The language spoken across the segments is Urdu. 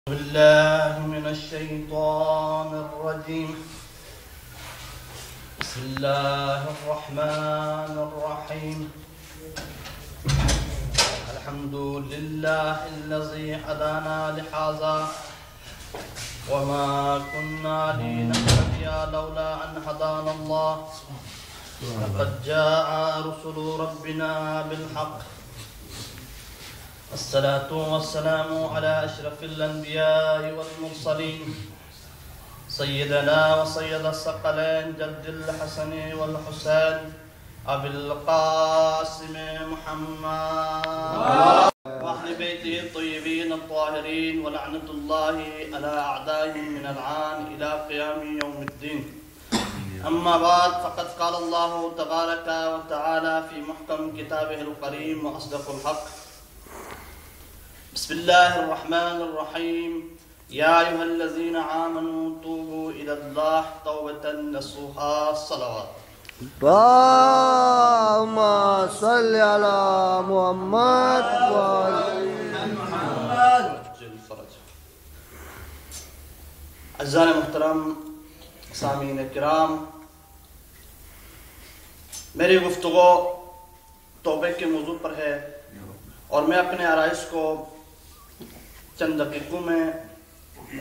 بالله من الشيطان الرجيم. بسم الله الرحمن الرحيم. الحمد لله الذي هدانا لهذا وما كنا لنهتدي لولا أن هدانا الله لقد جاء رسل ربنا بالحق. الصلاة والسلام على أشرف الأنبياء والمرسلين سيدنا وسيد الثقلين جد الحسن والحسين أبي القاسم محمد وأهل بيته الطيبين الطاهرين ولعنة الله على أعدائهم من الآن إلى قيام يوم الدين. أما بعد فقد قال الله تبارك وتعالى في محكم كتابه الكريم وأصدق الحق. بسم الله الرحمن الرحيم. يا أيها الذين آمنوا توبوا إلى الله توبة نصوحا. الصلوات. اللهم صل على محمد وعلى محمد. اعزائي محترم سامعین کرام، میری گفتگو توبے کے موضوع پر ہے اور میں اپنے آرائش کو چند دقیقوں میں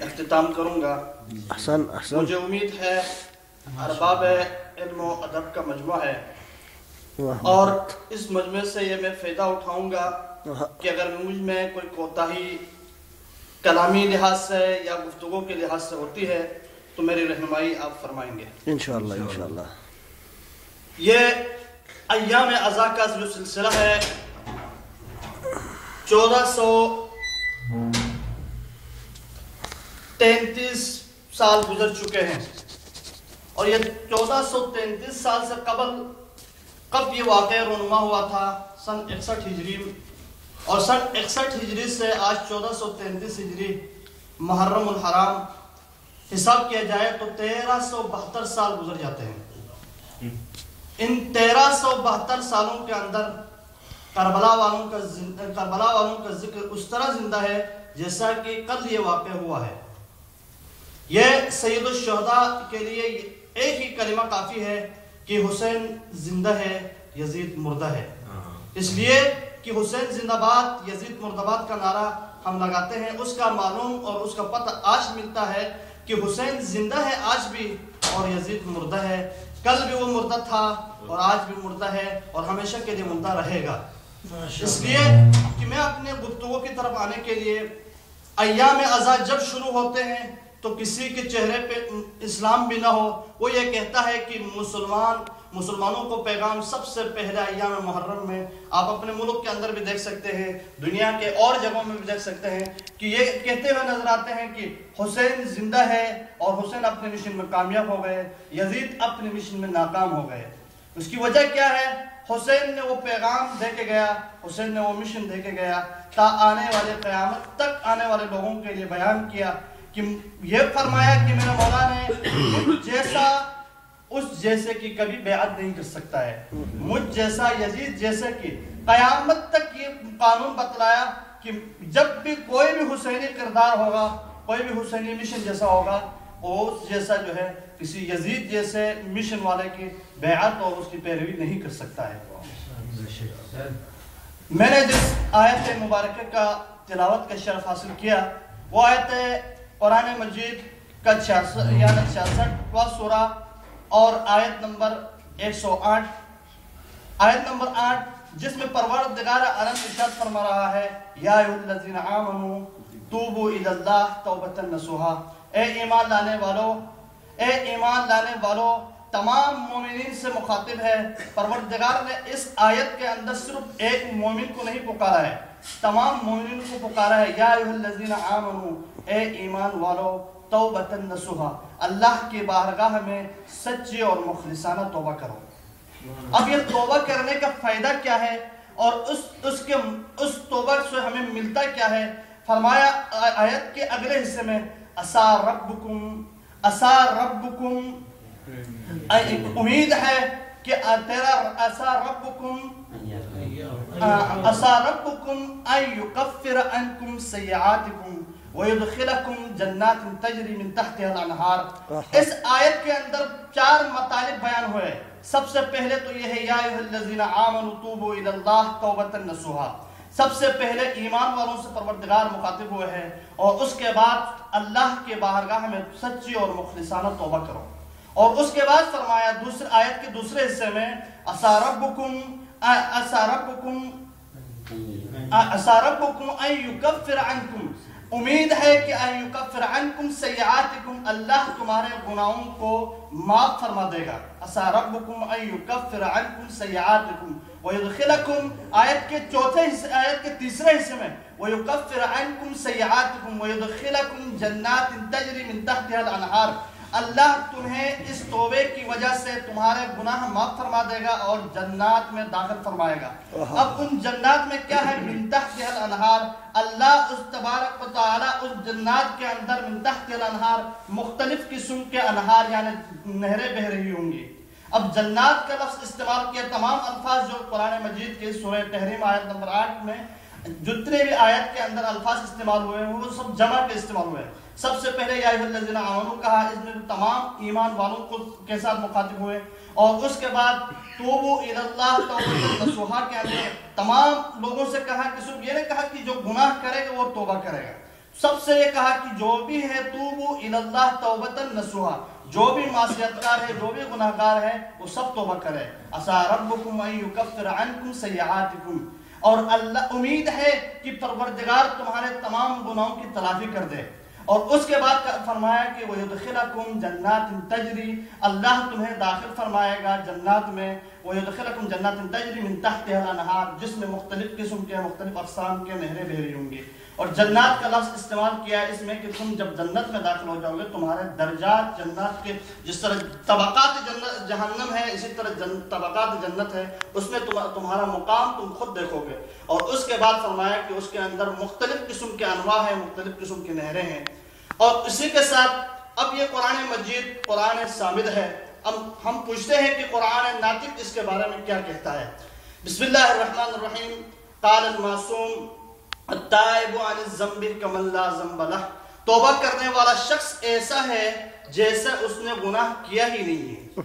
اختتام کروں گا. مجھے امید ہے ارباب علم و ادب کا مجموعہ ہے اور اس مجموعے سے یہ میں فائدہ اٹھاؤں گا کہ اگر مجھ میں کوئی کوتاہی کلامی لحاظ سے یا گفتگو کے لحاظ سے ہوتی ہے تو میری رہنمائی آپ فرمائیں گے انشاءاللہ. انشاءاللہ یہ ایام عزا کا جو سلسلہ ہے 1433 سال گزر چکے ہیں اور یہ 1433 سال سے قبل کب یہ واقعہ رونما ہوا تھا؟ سن 61 ہجری اور سن 61 ہجری سے آج 1433 ہجری محرم الحرام حساب کیا جائے تو 1372 سال گزر جاتے ہیں. ان 1372 سالوں کے اندر کربلا والوں کا ذکر اس طرح زندہ ہے جیسا کہ کل یہ واقع ہوا ہے. یہ سید الشہداء کے لیے ایک ہی کلمہ کافی ہے کہ حسین زندہ ہے یزید مردہ ہے. اس لیے کہ حسین زندہ باد یزید مردہ باد کا نعرہ ہم لگاتے ہیں. اس کا معلوم اور اس کا پتہ آج ملتا ہے کہ حسین زندہ ہے آج بھی اور یزید مردہ ہے. کل بھی وہ مردہ تھا اور آج بھی مردہ ہے اور ہمیشہ کے لیے مردہ رہے گا. اس لیے کہ میں اپنے گفتگو کی طرف آنے کے لیے ایام عزا جب شروع ہوتے ہیں تو کسی کے چہرے پہ اسلام بھی نہ ہو وہ یہ کہتا ہے کہ مسلمانوں کو پیغام سب سے پہلے ایام محرم میں آپ اپنے ملک کے اندر بھی دیکھ سکتے ہیں، دنیا کے اور جگہوں میں بھی دیکھ سکتے ہیں کہ یہ کہتے ہوئے نظر آتے ہیں کہ حسین زندہ ہے اور حسین اپنے مشن میں کامیاب ہو گئے، یزید اپنے مشن میں ناکام ہو گئے. اس کی وجہ کیا ہے؟ حسین نے وہ پیغام دے کے گیا، حسین نے وہ مشن دے کے گیا تا آنے والے قیامت تک آنے والے لوگوں کے لیے بیان کیا کہ یہ فرمایا کہ میرے مولا نے مجھ جیسا اس جیسے کی کبھی بیعت نہیں کر سکتا ہے، مجھ جیسا یزید جیسے کی. قیامت تک یہ قانون بتلایا کہ جب بھی کوئی بھی حسینی کردار ہوگا، کوئی بھی حسینی مشن جیسا ہوگا، اس جیسا جو ہے کسی یزید جیسے مشن والے کی بیعت اور اس کی پیروی نہیں کر سکتا ہے. میں نے جس آیت مبارکہ کا تلاوت کا شرف حاصل کیا وہ آیت قرآن مجید کا 66واں سورہ اور آیت نمبر 108 آیت نمبر 8 جس میں پروردگار عالم ارشاد فرما رہا ہے یا ایھا الذین آمنوا توبوا الی اللہ توبۃ نصوحا. اے ایمان لانے والو تمام مومنین سے مخاطب ہے. پروردگار نے اس آیت کے اندر صرف ایک مومن کو نہیں پکارا ہے، تمام مومنین کو پکارا ہے. یا ایھا الذین آمنوا، اے ایمان والو، توبۃ نصوحا، اللہ کی بارگاہ میں سچی اور مخلصانہ توبہ کرو. اب یہ توبہ کرنے کا فائدہ کیا ہے اور اس توبہ سے ہمیں ملتا کیا ہے؟ فرمایا آیت کے اگلے حصے میں عسیٰ ربکم امید ہے کہ تیرا عسیٰ ربکم عسى ربكم أن يكفر عنكم سيئاتكم وَيُدْخِلَكُمْ جَنَّاتٍ تَجْرِي مِن تَحْتِهَا الْأَنْهَارُ۔ اس آیت کے اندر 4 مطالب بیان ہوئے۔ سب سے پہلے تو یہ ہے یا ایھا الذین آمنوا توبوا الی اللہ توبۃ نصوحا، سب سے پہلے ایمان والوں سے پروردگار مخاطب ہوئے ہیں، اور اس کے بعد اللہ کے بارگاہ میں سچی اور مخلصانہ توبہ کرو، اور اس کے بعد فرمایا دوسری آیت کے دوسرے حصے میں عسیٰ ربکم ان یکفر عنکم، امید ہے کہ ان یکفر عنکم سیئاتکم، اللہ تمہارے گناہوں کو معاف فرما دے گا۔ عسیٰ ربکم ان یکفر عنکم سیئاتکم ویدخلکم، آیت کے تیسرے حصے میں ویکفر عنکم سیئاتکم ویدخلکم جنات تجری من تحتها الانہار، اللہ تمہیں اس توبے کی وجہ سے تمہارے گناہ معاف فرما دے گا اور جنات میں داخل فرمائے گا۔ اب ان جنات میں کیا ہے؟ من تحتها الانہار، اللہ اس تبارک و تعالی اس جنات کے اندر من تحتها الانہار مختلف قسم کے انہار یعنی نہریں بہہ رہی ہوں گی۔ اب جنات کا لفظ استعمال کیا، تمام الفاظ جو قرآن مجید کے سورہ تحریم آیت نمبر 8 میں جتنے بھی آیت کے اندر الفاظ استعمال ہوئے ہیں وہ سب جمع کے استعمال ہوئے ہیں۔ سب سے پہلے یا ایھا الذین آمنوا کہا، اس میں تمام ایمان والوں کو کے ساتھ مخاطب ہوئے، اور اس کے بعد توبوا الی اللہ توبۃ نصوحا کے اندر تمام لوگوں سے کہا کہ صرف یہ نہیں کہا کہ جو گناہ کرے گا وہ توبہ کرے گا، سب سے یہ کہا کہ جو بھی ہے توبوا الی اللہ توبۃ نصوحا، جو بھی معصیت کار ہے، جو بھی گناہ گار ہے وہ سب توبہ کرے۔ عسیٰ ربکم ان یکفر عنکم سیئاتکم، اور اللہ امید ہے کہ پروردگار تمہارے تمام گناہوں کی تلافی کر دے، اور اس کے بعد فرمایا کہ وَيُدْخِلَكُمْ جَنَّاتٍ تَجْرِي، اللہ تمہیں داخل فرمائے گا جنات میں، وَيُدْخِلَكُمْ جَنَّاتٍ تَجْرِي مِن تَحْتِهَا الْأَنْهَارُ، جس میں مختلف قسم کے مختلف اقسام کے نہریں بہ رہی ہوں گی۔ اور جنات کا لفظ استعمال کیا ہے اس میں کہ تم جب جنت میں داخل ہو جاؤ گے تمہارے درجات جنات کے، جس طرح طبقات جنت جہنم ہے اسی طرح طبقات جنت ہے، اس میں تمہارا مقام تم خود دیکھو گے۔ اور اس کے بعد فرمایا کہ اس کے اندر مختلف قسم کے انواع ہیں، مختلف قسم کی نہریں ہیں۔ اور اسی کے ساتھ اب یہ قرآن مجید قرآن صامد ہے، اب ہم پوچھتے ہیں کہ قرآن ناطق اس کے بارے میں کیا کہتا ہے۔ بسم اللہ الرحمن الرحیم، قال المعصوم التائب عن الذنب کمن لا ذنب لہ، توبہ کرنے والا شخص ایسا ہے جیسے اس نے گناہ کیا ہی نہیں ہے۔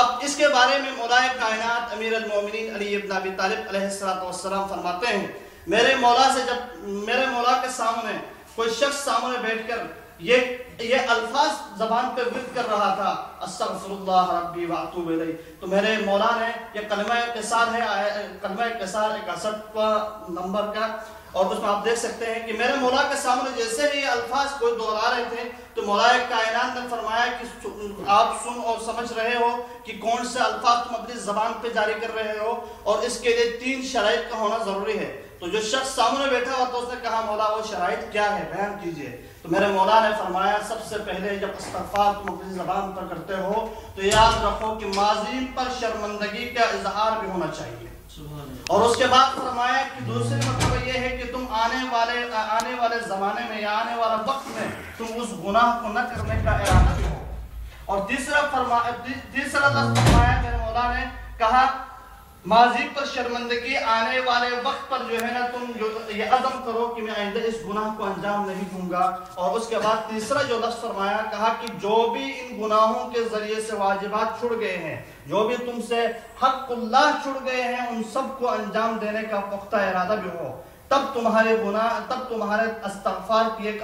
اب اس کے بارے میں مولا کائنات امیر المومنین علی ابن ابی طالب علیہ السلام فرماتے ہیں، میرے مولا کے سامنے کوئی شخص سامنے بیٹھ کر یہ الفاظ زبان پہ ورد کر رہا تھا، استغفر اللہ ربی واتوب الیہ، تو میرے مولا نے یہ کلمہ قصار ہے، کلمہ قصار 61 نمبر کا، اور اس میں آپ دیکھ سکتے ہیں کہ میرے مولا کے سامنے جیسے ہی یہ الفاظ کوئی دہرا رہے تھے تو مولا کائنات نے فرمایا کہ آپ سن اور سمجھ رہے ہو کہ کون سے الفاظ تم اپنی زبان پہ جاری کر رہے ہو، اور اس کے لیے 3 شرائط کا ہونا ضروری ہے۔ تو جو شخص سامنے بیٹھا ہوا تو اس نے کہا مولا وہ شرائط کیا ہے بیان کیجئے، تو میرے مولا نے فرمایا سب سے پہلے جب استغفار تم اپنی زبان پر کرتے ہو تو یاد رکھو کہ ماضی پر شرمندگی کا اظہار بھی ہونا چاہیے، اور اس کے بعد فرمایا کہ دوسری مرتبہ یہ ہے کہ تم آنے والے زمانے میں یا آنے والے وقت میں تم اس گناہ کو نہ کرنے کا ارادہ بھی ہو، اور تیسرا لفظ فرمایا میرے مولا نے کہا ماضی پر شرمندگی، آنے والے وقت پر جو ہے نا تم یہ عزم کرو کہ میں آئندہ اس گناہ کو انجام نہیں دوں گا، اور اس کے بعد تیسرا جو لفظ فرمایا کہا کہ جو بھی ان گناہوں کے ذریعے سے واجبات چھوڑ گئے ہیں، جو بھی تم سے حق اللہ چھوڑ گئے ہیں، ان سب کو انجام دینے کا پختہ ارادہ بھی ہو، تب تمہارے استغفار کی ایک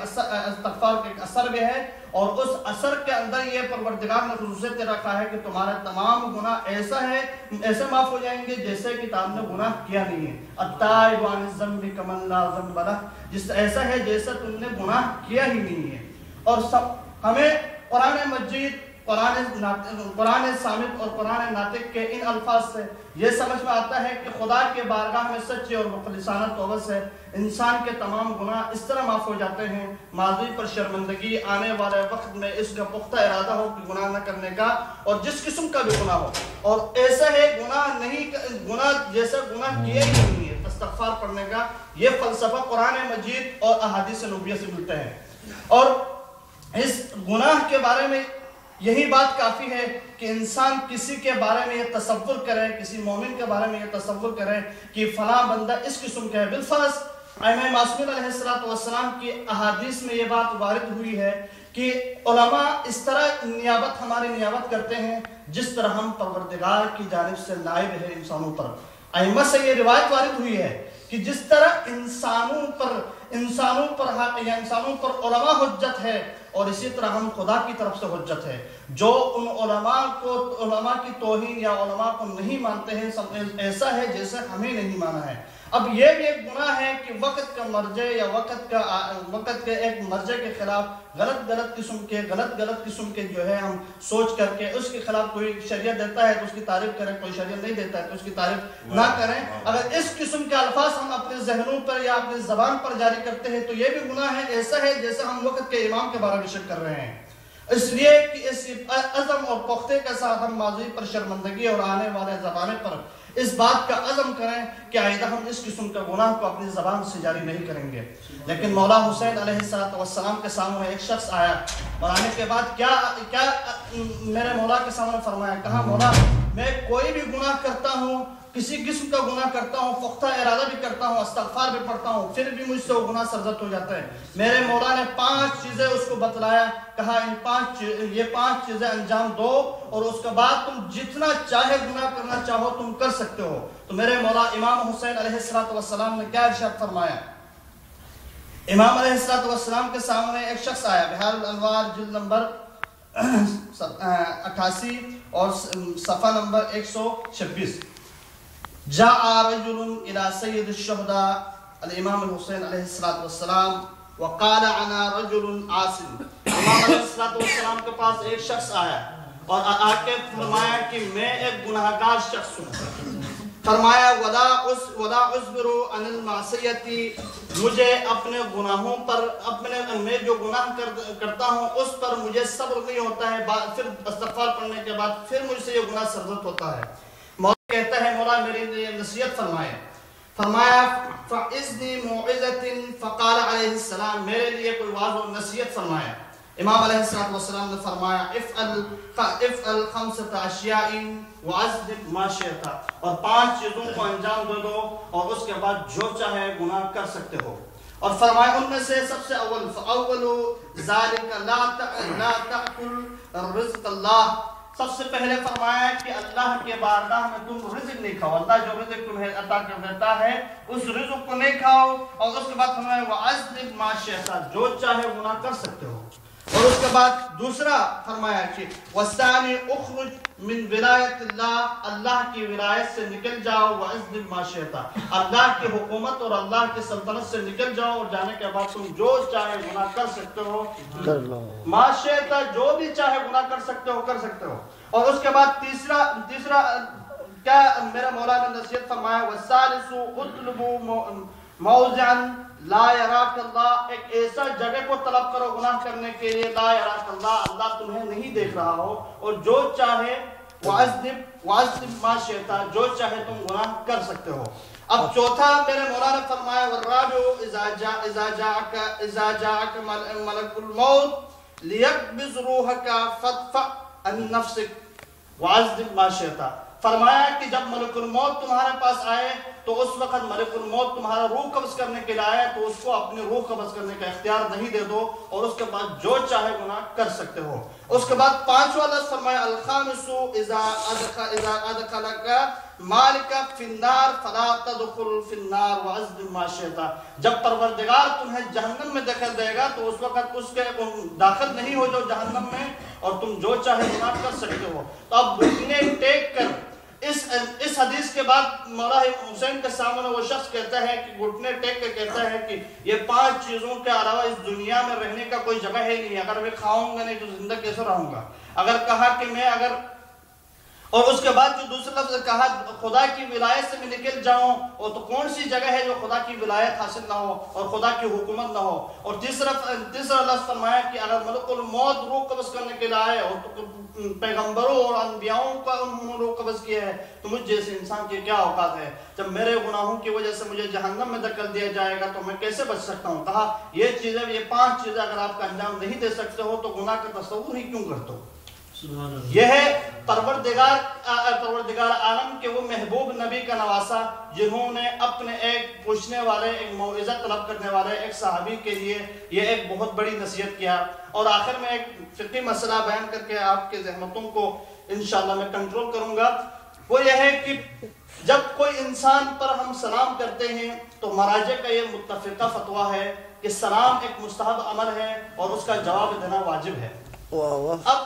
اثر بھی ہے، اور اس اثر کے اندر یہ پروردگار نے خصوصیت رکھا ہے کہ تمہارے تمام گناہ ایسے معاف ہو جائیں گے جیسے کہ تم نے گناہ کیا نہیں ہے۔ التائب عن الذنب کمن لا ذنب لہ، جس ایسا ہے جیسا تم نے گناہ کیا ہی نہیں ہے۔ اور ہمیں قرآن مجید، قرآن صامت اور قرآن ناطق کے ان الفاظ سے یہ سمجھ میں آتا ہے کہ خدا کے بارگاہ میں سچی اور مخلصانہ توبہ سے انسان کے تمام گناہ اس طرح معاف ہو جاتے ہیں، ماضی پر شرمندگی، آنے والے وقت میں اس کا پختہ ارادہ ہو کہ گناہ نہ کرنے کا، اور جس قسم کا بھی گناہ ہو، اور ایسا ہے گناہ جیسا گناہ کیا ہی نہیں ہے، استغفار پڑھنے کا یہ فلسفہ قرآن مجید اور احادیث نبویہ سے ملتے ہیں۔ اور اس گناہ کے بارے میں یہی بات کافی ہے کہ انسان کسی کے بارے میں یہ تصور کرے، کسی مومن کے بارے میں یہ تصور کرے کہ فلاں بندہ اس قسم کا ہے، بالفرض امام معصوم علیہ السلام کی احادیث میں یہ بات وارد ہوئی ہے کہ علماء اس طرح ہماری نیابت کرتے ہیں جس طرح ہم پروردگار کی جانب سے نائب ہے انسانوں پر. ائمہ سے یہ روایت وارد ہوئی ہے کہ جس طرح انسانوں پر علماء حجت ہے اور اسی طرح ہم خدا کی طرف سے حجت ہے. جو ان علماء کی توہین یا علماء کو نہیں مانتے ہیں ایسا ہے جیسے ہمیں نہیں مانا ہے. اب یہ بھی ایک گناہ ہے کہ وقت کا مرجع یا وقت کے ایک مرجع کے خلاف غلط قسم کے جو ہے ہم سوچ کر کے اس کے خلاف کوئی شریعت دیتا ہے تو اس کی تعریف کریں, کوئی شریعت نہیں دیتا ہے تو اس کی تعریف نہ کریں. اگر اس قسم کے الفاظ ہم اپنے ذہنوں پر یا اپنی زبان پر جاری کرتے ہیں تو یہ بھی گناہ ہے. ایسا ہے جیسے ہم وقت کے امام کے بارے میں شک کر رہے ہیں. اس لیے کہ اس عزم اور پختے کے ساتھ ہم ماضی پر شرمندگی اور آنے والے زمانے پر اس بات کا عزم کریں کہ آئندہ ہم اس قسم کا گناہ کو اپنی زبان سے جاری نہیں کریں گے. لیکن مولا حسین علیہ السلام کے سامنے ایک شخص آیا اور آنے کے بعد کیا میرے مولا کے سامنے فرمایا, کہا مولا میں کوئی بھی گناہ کرتا ہوں, کسی قسم کا گناہ کرتا ہوں, پختہ ارادہ بھی کرتا ہوں, استغفار بھی پڑھتا ہوں, پھر بھی مجھ سے وہ گناہ سرزد ہو جاتا ہے. میرے مولا نے 5 چیزیں اس کو بتلایا, کہا یہ 5 چیزیں انجام دو اور اس کے بعد تم جتنا چاہے گناہ کرنا چاہو تم کر سکتے ہو. تو میرے مولا امام حسین علیہ السلام نے کیا ارشاد فرمایا؟ امام علیہ السلام کے سامنے ایک شخص آیا, بحار الانوار جلد نمبر 88 اور صفحہ نمبر 126. جاء رجل الى سید الشہداء الامام الحسین علیہ السلام وقال انا رجل عاصم. امام علیہ السلام کے پاس ایک شخص آیا اور آ کے فرمایا کہ میں ایک گناہگار شخص ہوں. فرمایا ولا اصبر عن المعصیتی, مجھے اپنے گناہوں پر میں جو گناہ کرتا ہوں اس پر مجھے صبر نہیں ہوتا ہے, پھر استغفار پڑھنے کے بعد پھر مجھ سے یہ گناہ سرزد ہوتا ہے. مولا کہتا ہے مولا میری لیے نصیحت فرمایا فاذنی موعظۃ, فقال علیہ السلام میرے لیے کوئی واعظ و نصیحت فرمایا. امام علیہ السلام نے فرمایا افعل 5 اشیاء واذنب ما شئت, اور 5 چیزوں کو انجام دے دو اور اس کے بعد جو چاہے گناہ کر سکتے ہو. اور فرمایا ان میں سے سب سے اول ذالک لا تأکل رزق اللہ, سب سے پہلے فرمایا کہ اللہ کے بارگاہ میں تم رزق نہیں کھاؤ, اللہ جو رزق تمہیں عطا کر دیتا ہے اس رزق کو نہیں کھاؤ. اور اس کے بعد فرمایا وَأَذْنِبْ مَا شِئْتَ, جو چاہے گناہ کر سکتے ہو. اور اس کے بعد دوسرا فرمایا کہ وَالثَّانِي اُخْرُجْ مِنْ وِلَایَةِ اللَّهِ, اللہ کی ولایت سے نکل جاؤ. وَأَذْنِبْ مَا شِئْتَ, اللہ کی حکومت اور اللہ کی سلطنت سے نکل جاؤ اور جانے کے بعد تم جو چاہے گناہ کر سکتے ہو کر لو. مَا شِئْتَ, جو بھی چاہے گناہ کر سکتے ہو. اور اس کے بعد تیسرا کیا میرا مولا نے نصیحت فرمایا وَالثَّالِثُ اُطْلُبُوا موضعاً لا یراک اللہ, ایک ایسا جگہ کو طلب کرو گناہ کرنے کے لیے لا یراک اللہ, اللہ تمہیں نہیں دیکھ رہا ہو. اور جو چاہے وَأَذْنِبْ مَا شِئْتَ, جو چاہے تم گناہ کر سکتے ہو. اب چوتھا میرے مولا نے فرمایا وَالرَّابِعُ اِذَا جَاءَكَ مَلَكُ الْمَوْتِ لِيَقْبِضْ رُوحَكَ فَادْفَعْ عَنْ نَفْسِكَ وَأَذْنِبْ مَا شِئْتَ. فرمایا کہ جب ملک الموت تمہارے پاس آئے تو اس وقت ملک الموت تمہارا روح قبض کرنے کے لیے آئے تو اس کو اپنی روح قبض کرنے کا اختیار نہیں دے دو اور اس کے بعد جو چاہے گناہ کر سکتے ہو. اس کے بعد 5واں لفظ فرمایا الخامس اذا ادخلك مالك في النار فلا تدخل في النار واذنب ما شئت, جب پروردگار تمہیں جہنم میں داخل دے گا تو اس وقت اس کے داخل نہیں ہو جو جہنم میں اور تم جو چاہے گناہ کر سکتے ہو. تو اب گھٹنے ٹیک کر اس حدیث کے بعد مولا حسین کے سامنے وہ شخص کہتا ہے کہ گھٹنے ٹیک کے کہتا ہے کہ یہ 5 چیزوں کے علاوہ اس دنیا میں رہنے کا کوئی جگہ ہے نہیں, اگر میں کھاؤں گا نہیں تو زندہ کیسے رہوں گا. اگر کہا کہ میں اور اس کے بعد جو دوسرا لفظ کہا خدا کی ولایت سے میں نکل جاؤں, اور تو کون سی جگہ ہے جو خدا کی ولایت حاصل نہ ہو اور خدا کی حکومت نہ ہو. اور تیسرا لفظ فرمایا کہ اگر ملک الموت روح قبض کرنے کے لیے آئے اور تو پیغمبروں اور انبیاؤں کا انہوں نے روح قبض کیا ہے تو مجھ جیسے انسان کی کیا اوقات ہے. جب میرے گناہوں کی وجہ سے مجھے جہنم میں دھکیل دیا جائے گا تو میں کیسے بچ سکتا ہوں. کہا یہ 5 چیزیں اگر آپ کا انجام نہیں دے سکتے ہو تو گناہ کا تصور ہی کیوں کرتے ہو. یہ ہے پروردگار عالم کے وہ محبوب نبی کا نواسا جنہوں نے اپنے ایک پوچھنے والے، ایک موعظہ طلب کرنے والے ایک صحابی کے لیے یہ ایک بہت بڑی نصیحت کیا. اور آخر میں ایک فقہی مسئلہ بیان کر کے آپ کے ذہنوں کو انشاءاللہ میں کنٹرول کروں گا. وہ یہ ہے کہ جب کوئی انسان پر ہم سلام کرتے ہیں تو مراجع کا یہ متفقہ فتویٰ ہے کہ سلام ایک مستحب عمل ہے اور اس کا جواب دینا واجب ہے. اب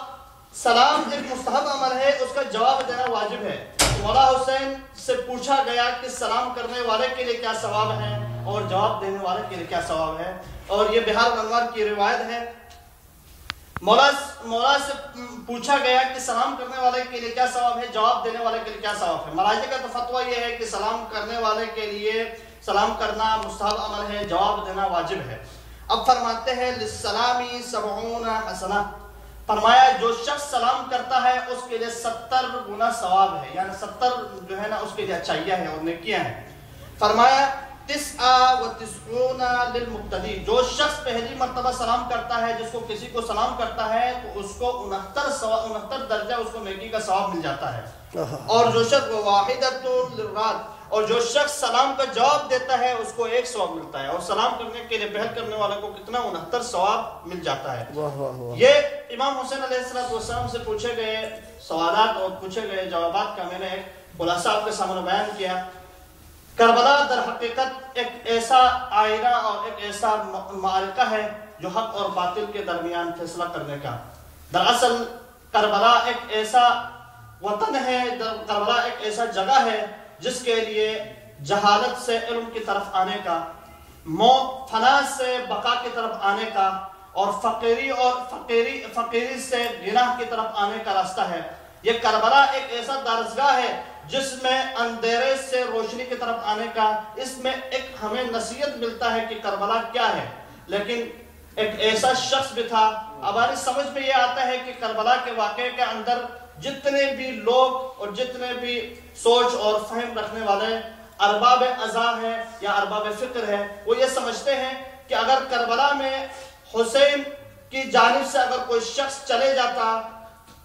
سلام ایک مستحب عمل ہے، اس کا جواب دینا واجب ہے. مولا حسین سے پوچھا گیا کہ سلام کرنے والے کے لیے کیا ثواب ہے اور جواب دینے والے کے لیے کیا ثواب ہے، اور یہ بہار الانوار کی روایت ہے. مولا سے پوچھا گیا کہ سلام کرنے والے کے لیے کیا ثواب ہے، جواب دینے والے کے لیے کیا ثواب ہے. مراجع کا تو فتویٰ یہ ہے کہ سلام کرنے والے کے لیے سلام کرنا مستحب عمل ہے، جواب دینا واجب ہے. اب فرماتے ہیں للسلامی 70 حسنہ، فرمایا جو شخص سلام کرتا ہے اس کے لیے 70 گنا ثواب ہے، یعنی 70 جو ہے نا اس کے لیے اچھائیاں ہیں اور نیکیاں ہیں. فرمایا 99 للمقتدی، جو شخص پہلی مرتبہ سلام کرتا ہے، جس کو کسی کو سلام کرتا ہے تو اس کو 69 درجہ اس کو نیکی کا ثواب مل جاتا ہے. اور جو شخص واحدۃ للراد، اور جو شخص سلام کا جواب دیتا ہے اس کو 1 ثواب ملتا ہے. اور سلام کرنے کے لیے پہل کرنے والے کو کتنا 69 ثواب مل جاتا ہے. یہ امام حسین علیہ السلام سے پوچھے گئے سوالات اور پوچھے گئے جوابات کا میں نے ایک خلاصہ آپ کے سامنے بیان کیا. کربلا در حقیقت ایک ایسا آئینہ اور ایک ایسا معرکہ ہے جو حق اور باطل کے درمیان فیصلہ کرنے کا. دراصل کربلا ایک ایسا وطن ہے، کربلا ایک ایسا جگہ ہے جس کے لیے جہالت سے علم کی طرف آنے کا، موت فنا سے بقا کی طرف آنے کا، اور فقیری سے گناہ کی طرف آنے کا راستہ ہے. یہ کربلا ایک ایسا دارسگاہ ہے جس میں اندھیرے سے روشنی کی طرف آنے کا. اس میں ایک ہمیں نصیحت ملتا ہے کہ کربلا کیا ہے. لیکن ایک ایسا شخص بھی تھا، ہماری سمجھ میں یہ آتا ہے کہ کربلا کے واقعے کے اندر جتنے بھی لوگ اور جتنے بھی سوچ اور فہم رکھنے والے ارباب ازاں ہیں یا ارباب فکر ہیں، وہ یہ سمجھتے ہیں کہ اگر کربلا میں حسین کی جانب سے اگر کوئی شخص چلے جاتا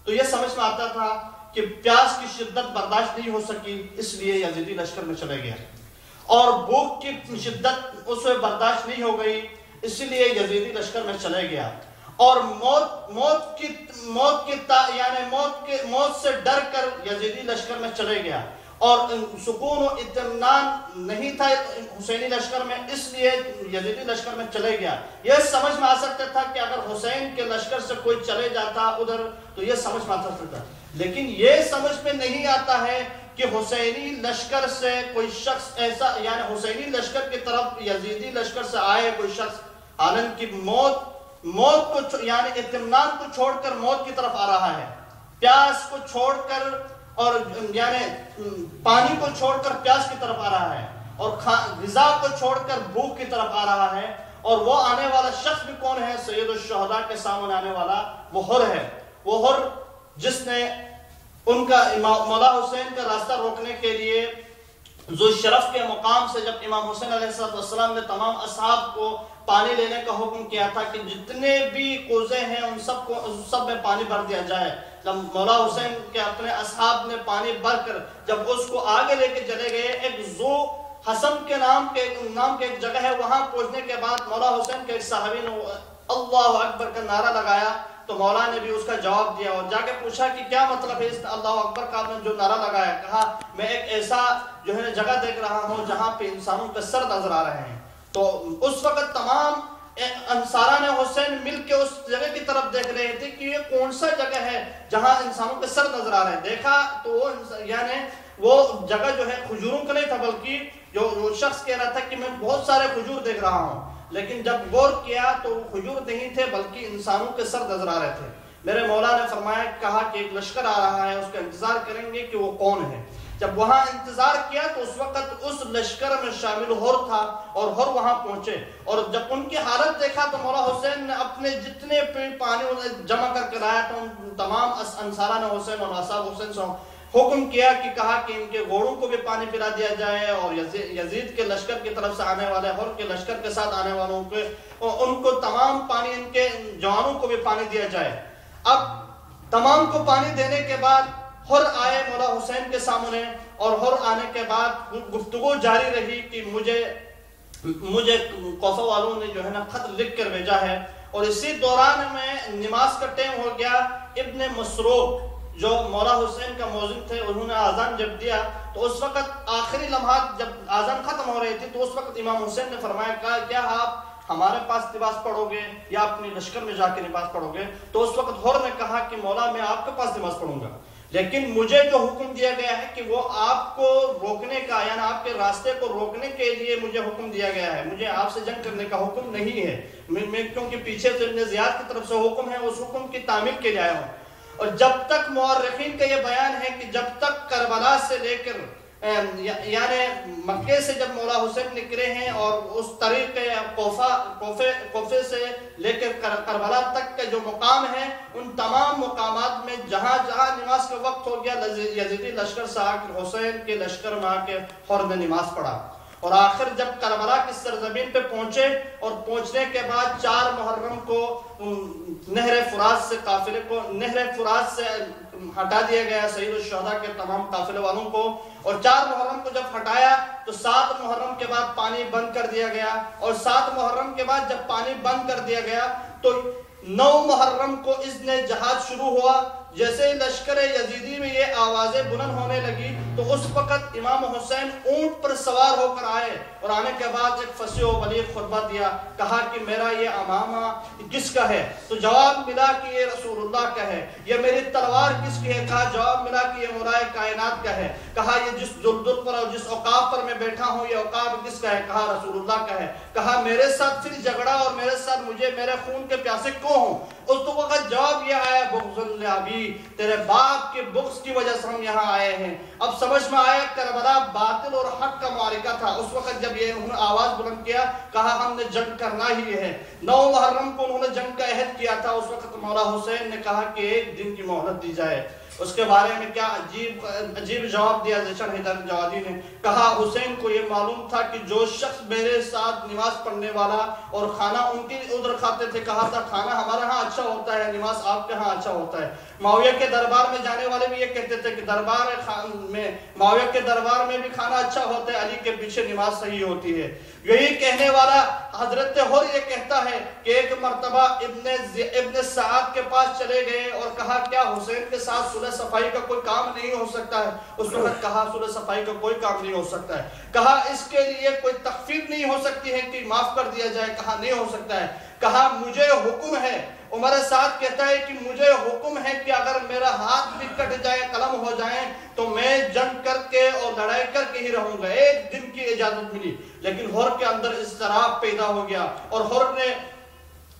تو یہ سمجھ میں آتا تھا کہ پیاس کی شدت برداشت نہیں ہو سکی، اس لیے یزیدی لشکر میں چلے گیا، اور بھوک کی شدت اس میں برداشت نہیں ہو گئی، اس لیے یزیدی لشکر میں چلے گیا، اور موت سے ڈر کر یزیدی لشکر میں چلے گیا، اور سکون و اطمینان نہیں تھا حسینی لشکر میں، اس لیے یزیدی لشکر میں چلے گیا. یہ سمجھ میں آ سکتا تھا کہ اگر حسین کے لشکر سے کوئی چلے جاتا ادھر تو یہ سمجھ میں آ سکتا تھا، لیکن یہ سمجھ میں نہیں آتا ہے کہ حسینی لشکر سے کوئی شخص ایسا، یعنی حسینی لشکر کی طرف یزیدی لشکر سے آئے کوئی شخص، حالانکہ موت کو یعنی اطمینان کو چھوڑ کر موت کی طرف آ رہا ہے، پیاس کو چھوڑ کر اور یعنی پانی کو چھوڑ کر پیاس کی طرف آ رہا ہے، اور غذا کو چھوڑ کر بھوک کی طرف آ رہا ہے. اور وہ آنے والا شخص بھی کون ہے؟ سید الشہداء کے سامنے آنے والا وہ حر ہے، وہ حر جس نے ان کا مولا حسین کا راستہ روکنے کے لیے ذو شرف کے مقام سے جب امام حسین علیہ السلام نے تمام اصحاب کو پانی لینے کا حکم کیا تھا کہ جتنے بھی کوزے ہیں ان سب میں پانی بھر دیا جائے، جب مولا حسین کے اپنے اصحاب نے پانی بھر کر جب اس کو آگے لے کے چلے گئے، ایک ذو حسن کے نام کے ایک جگہ ہے، وہاں پہنچنے کے بعد مولا حسین کے ایک صحابی نے اللہ اکبر کا نعرہ لگایا تو مولا نے بھی اس کا جواب دیا، اور جا کے پوچھا کہ کیا مطلب ہے اس اللہ اکبر کا، آپ نے جو نعرہ لگایا؟ کہا میں ایک ایسا جو ہے جگہ دیکھ رہا ہوں جہاں پہ انسانوں کے سر نظر آ رہے ہیں. تو اس وقت تمام انصاران حسین مل کے اس جگہ کی طرف دیکھ رہے تھے کہ یہ کون سا جگہ ہے جہاں انسانوں کے سر نظر آ رہے ہیں. دیکھا تو وہ جگہ جو ہے کھجوروں کا نہیں تھا، بلکہ جو شخص کہہ رہا تھا کہ میں بہت سارے کھجور دیکھ رہا ہوں، لیکن جب غور کیا تو وہ کھجور نہیں تھے بلکہ انسانوں کے سر نظر آ رہے تھے. میرے مولا نے فرمایا، کہا کہ ایک لشکر آ رہا ہے، اس کا انتظار کریں گے کہ وہ کون ہے. جب وہاں انتظار کیا تو اس وقت اس لشکر میں شامل حر تھا، اور حر وہاں پہنچے، اور جب ان کی حالت دیکھا تو مولا حسین نے اپنے جتنے پانی جمع کر کے لایا تو ان تمام انصاران حسین اور اصحاب حسین سے حکم کیا کہ کہا کہ ان کے گھوڑوں کو بھی پانی پلا دیا جائے، اور یزید کے لشکر کی طرف سے آنے والے حر کے لشکر کے ساتھ آنے والوں کو ان کو تمام پانی، ان کے جوانوں کو بھی پانی دیا جائے. اب تمام کو پانی دینے کے بعد ہر آئے مولا حسین کے سامنے، اور ہر آنے کے بعد گفتگو جاری رہی کہ مجھے کوفہ والوں نے جو ہے نا خط لکھ کر بھیجا ہے. اور اسی دوران میں نماز کا ٹائم ہو گیا. ابن مسروق جو مولا حسین کا موزن تھے، انہوں نے آذان جب دیا تو اس وقت آخری لمحات جب آذان ختم ہو رہی تھی تو اس وقت امام حسین نے فرمایا کہ کیا آپ ہمارے پاس نماز پڑھو گے یا اپنی لشکر میں جا کے نماز پڑھو گے؟ تو اس وقت ہور نے کہا کہ مولا میں آپ کے پاس نماز پڑھوں گا، لیکن مجھے جو حکم دیا گیا ہے کہ وہ آپ کو روکنے کا، یعنی آپ کے راستے کو روکنے کے لیے مجھے حکم دیا گیا ہے، مجھے آپ سے جنگ کرنے کا حکم نہیں ہے. میں کیونکہ پیچھے سے ابن زیاد کی طرف سے حکم ہے، اس حکم کی تعمیل کے لیے آیا ہوں. اور جب تک مورخین کا یہ بیان ہے کہ جب تک کربلا سے لے کر یعنی مکے سے جب مولا حسین نکلے ہیں اور اس طریقے کوفے سے لے کر کربلا تک کا جو مقام ہے، ان تمام مقامات میں جہاں جہاں نماز کا وقت ہو گیا یزیدی لشکر سے آ کر حسین کے لشکر میں آ کے ہور نے نماز پڑھا. اور آخر جب کربلا کی سرزمین پہ پہنچے اور پہنچنے کے بعد 4 محرم کو نہر فرات سے قافلے کو نہر فرات سے ہٹا دیا گیا سید الشہداء کے تمام قافلے والوں کو. اور 4 محرم کو جب ہٹایا تو 7 محرم کے بعد پانی بند کر دیا گیا. اور 7 محرم کے بعد جب پانی بند کر دیا گیا تو 9 محرم کو اذن جہاد شروع ہوا. جیسے لشکر یزیدی میں یہ آوازیں بلند ہونے لگی تو اس وقت امام حسین اونٹ پر سوار ہو کر آئے اور آنے کے بعد ایک فصیح و بلیغ خطبہ دیا. کہا کہ میرا یہ امامہ کس کا ہے؟ تو جواب ملا کہ یہ رسول اللہ کا ہے. یہ میری تلوار کس کی ہے؟ کہا جواب ملا کہ یہ مولائے کائنات کا ہے. کہا یہ جس جلدل پر اور جس عقاب پر میں بیٹھا ہوں یہ عقاب کس کا ہے؟ کہا رسول اللہ کا ہے. کہا میرے ساتھ پھر جھگڑا اور میرے ساتھ مجھے میرے خون کے پیاسے کیوں ہوں؟ اس وقت جواب یہ آیا بغض لابی، تیرے باپ کے بغض کی وجہ سے ہم یہاں آئے ہیں. اب سمجھ میں آیا کربلا باطل اور حق کا معرکہ تھا. اس وقت جب یہ انہوں نے آواز بلند کیا، کہا ہم نے جنگ کرنا ہی ہے. 9 محرم کو انہوں نے جنگ کا عہد کیا تھا. اس وقت مولا حسین نے کہا کہ 1 دن کی مہلت دی جائے. اس کے بارے میں کیا عجیب جواب دیا ذیشان حیدر جوادی نے. کہا حسین کو یہ معلوم تھا کہ جو شخص میرے ساتھ نماز پڑھنے والا اور کھانا ان کی ادھر کھاتے تھے، کہا تھا کھانا ہمارے ہاں اچھا ہوتا ہے، نماز آپ کے ہاں اچھا ہوتا ہے. معاویہ کے دربار میں جانے والے بھی یہ کہتے تھے کہ معاویہ کے دربار میں بھی کھانا اچھا ہوتا ہے، علی کے پیچھے نماز صحیح ہوتی ہے. یہی کہنے والا حضرت ہور یہ کہتا ہے کہ ایک مرتبہ ابن سعد کے پاس چلے گئے اور کہا کیا حسین کے ساتھ صلح صفائی کا کوئی کام نہیں ہو سکتا ہے؟ اس وقت کہا صلح صفائی کا کوئی کام نہیں ہو سکتا ہے. کہا اس کے لیے کوئی تخفیف نہیں ہو سکتی ہے کہ معاف کر دیا جائے؟ کہا نہیں ہو سکتا ہے. کہا مجھے حکم ہے، عمر سعد کہتا ہے کہ مجھے حکم ہے کہ اگر میرا ہاتھ بھی کٹ جائے، قلم ہو جائے تو میں جنگ کر کے اور لڑائی کر کے ہی رہوں گا. 1 دن کی اجازت ملی، لیکن ہور کے اندر اضطراب پیدا ہو گیا اور ہور نے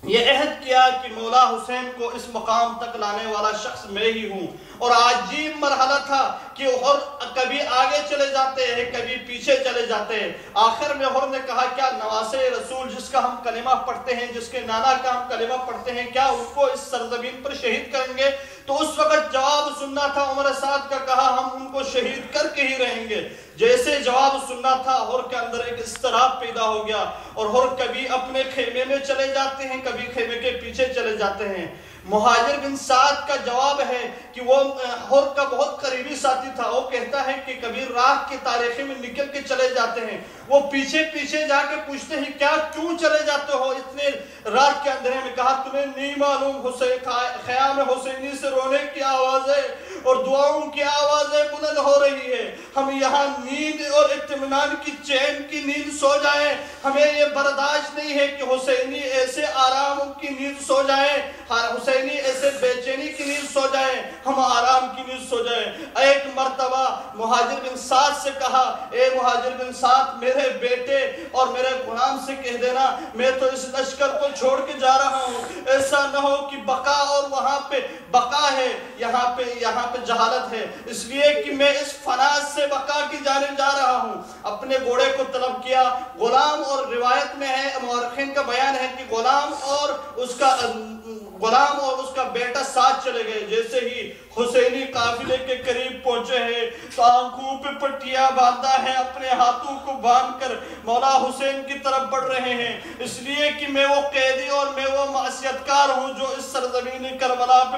یہ عہد کیا کہ مولا حسین کو اس مقام تک لانے والا شخص میں ہی ہوں. اور عجیب مرحلہ تھا کہ ہور کبھی آگے چلے جاتے ہیں، کبھی پیچھے چلے جاتے ہیں. آخر میں ہور نے کہا کیا نواسے رسول جس کا ہم کلمہ پڑھتے ہیں، جس کے نانا کا ہم کلمہ پڑھتے ہیں، کیا اس کو اس سرزمین پر شہید کریں گے؟ تو اس وقت جواب سننا تھا عمر سعد کا. کہا ہم ان کو شہید کر کے ہی رہیں گے. جیسے جواب سننا تھا ہور کے اندر ایک اضطراب پیدا ہو گیا اور ہور کبھی اپنے خیمے میں چلے جاتے ہیں، کبھی خیمے کے پیچھے چلے جاتے ہیں. مہاجر بن سعد کا جواب ہے کہ وہ ہور کا بہت قریبی ساتھی تھا. وہ کہتا ہے کہ کبھی راہ کی تاریخی میں نکل کے چلے جاتے ہیں. وہ پیچھے پیچھے جا کے پوچھتے ہیں کیا کیوں چلے جاتے ہو اتنے رات کے اندھیرے میں؟ کہا تمہیں نہیں معلوم خیام حسینی سے رونے کی آوازیں اور دعاؤں کی آوازیں بلند ہو رہی ہے. ہم یہاں نیند اور اطمینان کی چین کی نیند سو جائیں. ہمیں یہ برداشت نہیں ہے کہ حسینی ایسے آرام کی نیند سو جائیں، حسینی ایسے بے چینی کی نیند سو جائیں، ہم آرام کی نیند سو جائیں. ایک مرتبہ مہاجر بن سعد سے کہا اے مہاجر بن سعد، میرے بیٹے اور میرے غلام سے کہہ دینا میں تو اس لشکر کو چھوڑ کے جا رہا ہوں. ایسا نہ ہو کہ بقا اور وہاں پہ بقا ہے، یہاں پہ جہالت ہے، اس لیے کہ میں اس فنا سے بقا کی جانب جا رہا ہوں. اپنے گھوڑے کو طلب کیا. غلام، اور روایت میں ہے مورخین کا بیان ہے کہ غلام اور اس کا غلام اور اس کا بیٹا ساتھ چلے گئے. جیسے ہی حسینی قافلے کے قریب پہنچے ہیں تو آنکھوں پہ پٹیاں باندھا ہے, اپنے ہاتھوں کو باندھ کر مولا حسین کی طرف بڑھ رہے ہیں, اس لیے کہ میں وہ قیدی اور میں وہ معصیتکار ہوں جو اس سرزمین کربلا پہ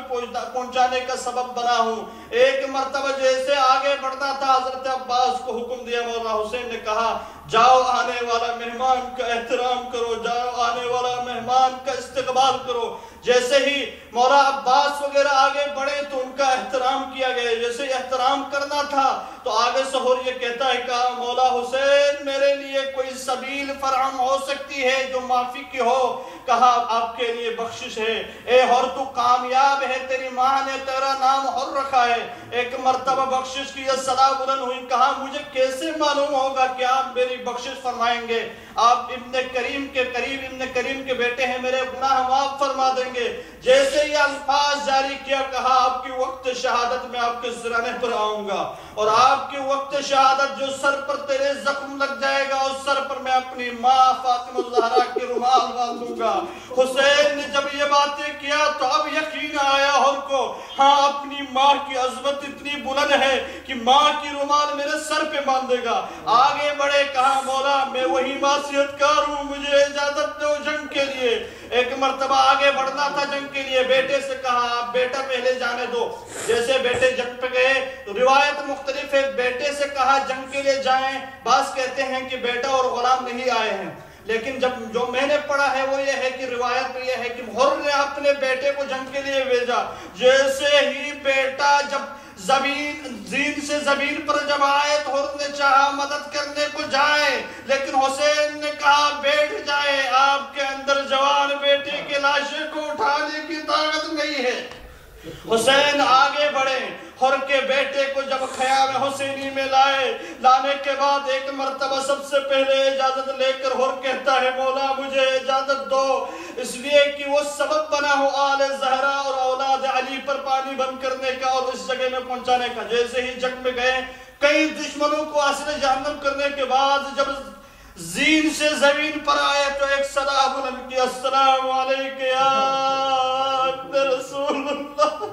پہنچانے کا سبب بنا ہوں. ایک مرتبہ جیسے آگے بڑھنا تھا, حضرت عباس کو حکم دیا. مولا حسین نے کہا جاؤ آنے والا مہمان کا احترام کرو, جاؤ آنے والا مہمان کا استقبال کرو. جیسے ہی مولا عباس وغیرہ آگے بڑھے تو ان کا احترام کیا گیا. جیسے احترام کرنا تھا تو آگے سحور یہ کہتا ہے کہا مولا حسین میرے لیے کوئی سبیل فراہم ہو سکتی ہے جو معافی کی ہو. کہا آپ کے لیے بخشش ہے, اے حر تو کامیاب ہے, تیری ماں نے تیرا نام حر رکھا ہے. ایک مرتبہ بخشش کی یہ صدا بلند ہوئی. کہا مجھے کیسے معلوم ہوگا کہ آپ میری بخشش فرمائیں گے؟ آپ ابن کریم کے قریب ابن کریم کے بیٹے ہیں, میرے گناہ معاف فرما دیں گے. جیسے یہ الفاظ جاری کیا کہا آپ کی وقت شہادت میں آپ کے سرانے پر آؤں گا اور آپ کی وقت شہادت جو سر پر تیرے زخم لگ جائے گا اس سر پر میں اپنی ماں فاطمہ الزہرا کی رومال باندھوں گا. حسین نے جب یہ باتیں کیا تو اب یقین آیا ہر کو, ہاں اپنی ماں کی عظمت اتنی بلند ہے کہ ماں کی رومال میرے سر پہ باندھے گا. آگے بڑھے, کہا مولا میں وہی معصیتکار ہوں, مجھے اجازت دو جنگ کے لیے. ایک مرتبہ آگے بڑھنا تھا جنگ کے لیے. بیٹے سے کہا آپ بیٹا پہلے جانے دو. جیسے بیٹے جنگ پہ گئے, روایت مختلف ہے, بیٹے سے کہا جنگ کے لیے جائیں. بعض کہتے ہیں کہ بیٹا اور غلام نہیں آئے ہیں, لیکن جب جو میں نے پڑھا ہے وہ یہ ہے کہ روایت میں یہ ہے کہ حر نے اپنے بیٹے کو جنگ کے لیے بھیجا. جیسے ہی بیٹا جب زین سے زمین پر جب آئے تو حر نے چاہا مدد کرنے کو جائے, لیکن حسین نے کہا بیٹھ جائے, آپ کے اندر جوان بیٹے کے لاشے کو اٹھانے کی طاقت نہیں ہے. حسین آگے بڑھے, حر کے بیٹے کو جب خیام حسینی میں لانے کے بعد ایک مرتبہ سب سے پہلے اجازت لے کر حر کہتا ہے مولا مجھے اجازت دو, اس لیے کہ وہ سبب بنا ہو آل زہرا اور اولاد علی پر پانی بند کرنے کا اور اس جگہ میں پہنچانے کا. جیسے ہی جنگ میں گئے, کئی دشمنوں کو حاصل جہنم کرنے کے بعد جب زین سے زمین پر آئے تو ایک صدا بلند کی السلام علیکم یا ابن رسول اللہ,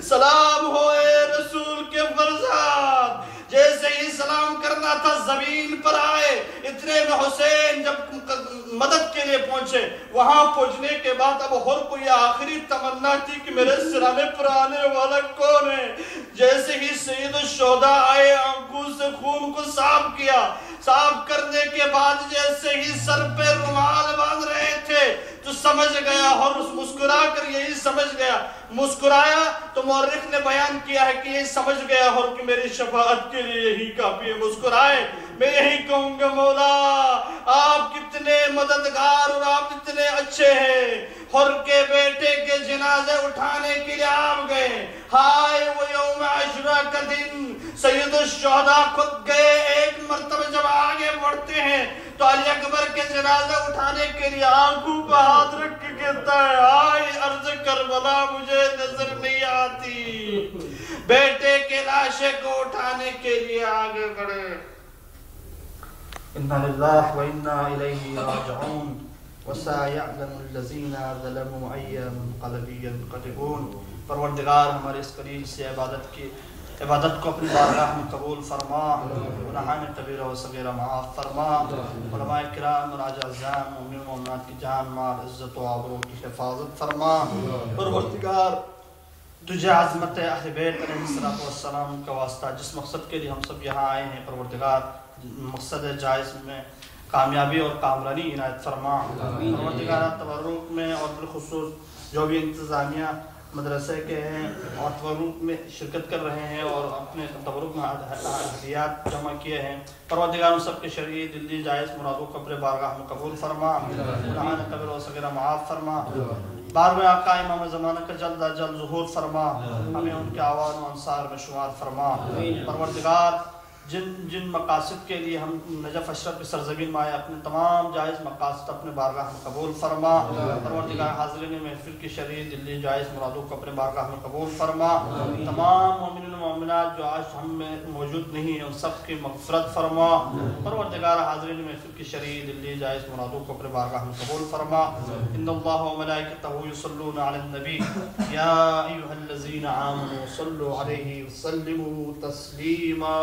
سلام ہو اے رسول کے فرزاد. جیسے ہی سلام کرنا تھا زمین پر آئے, اتنے میں حسین جب مدد کے لیے پہنچے, وہاں پہنچنے کے بعد اب حر کو یہ آخری تمنا تھی کہ میرے سرانے پر آنے والا کون ہے. جیسے ہی سید الشہداء آئے, آنکھوں سے خون کو صاف کیا, صاف کرنے کے بعد جیسے ہی سر پہ رومال باندھ رہے تھے تو سمجھ گیا, اور مسکرا کر یہی سمجھ گیا, مسکرایا تو مورخ نے بیان کیا ہے کہ یہی سمجھ گیا اور کہ میری شفاعت کے لیے یہی کافی ہے. مسکرائے, میں یہی کہوں گا مولا آپ کتنے مددگار اور آپ اتنے اچھے ہیں. حر کے بیٹے کے جنازے اٹھانے کے لیے آپ گئے, ہائے وہ یوم عاشوراء کا دن, سید الشہداء خود گئے. ایک مرتبہ جب آگے بڑھتے ہیں تو علی اکبر کے جنازہ اٹھانے کے لیے آنکھوں کو ہاتھ رکھ کے کہتا ہے آئے عرض کربلا مجھے نظر نہیں آتی. بیٹے کے لاشے کو اٹھانے کے لیے آگے بڑھے. انا للہ و انا الیہ راجعون وسیعلم الذین ظلموا ای منقلب ینقلبون. پروردگار ہمارے اس قلیل سے عبادت کو اپنی بارگاہ میں قبول فرما, گناہان کبیرہ و صغیرہ معاف فرما, علماء کرام اور اعزاء مومنین و مومنات کی جان مال عزت و آبرو کی حفاظت فرما. پروردگار تجھے عظمت اہل بیت علیہ السلام کا واسطہ جس مقصد کے لیے ہم سب یہاں آئے ہیں, پروردگار مقصد جائز میں کامیابی اور کامرانی عنایت فرما. پروردگار تبرک میں اور بالخصوص جو بھی انتظامیہ مدرسے کے ہیں اور تبرک میں شرکت کر رہے ہیں اور اپنے تبرک میں ہدیات جمع کیے ہیں, پروردگار سب کے شرعی دلی جائز مرادوں کو اپنے بارگاہ میں قبول فرما, گناہان کبیرہ و صغیرہ معاف فرما. بار میں آقا امام زمانہ کا جلد از جلد ظہور فرما, ہمیں ان کے اعوان و انصار میں شمار فرما. پروردگار جن مقاصد کے لیے ہم نجف اشرف کی سرزمین میں آئے, اپنے تمام جائز مقاصد اپنے بارگاہ میں قبول فرما. پروردگار حاضرین محفل کی شرعی دلی جائز مرادوں کو اپنے بارگاہ میں قبول فرما. تمام مومنین و مومنات حضرات جو آج ہم میں موجود نہیں ہیں ان سب کی مغفرت فرما. پروردگار حاضرین محفل کی شرعی دلی جائز مرادوں کو اپنے بارگاہ میں قبول فرما. ان اللہ و ملائکتہ یصلون علی النبی یا ایھا الذین آمنوا صلوا علیہ وسلموا تسلیما.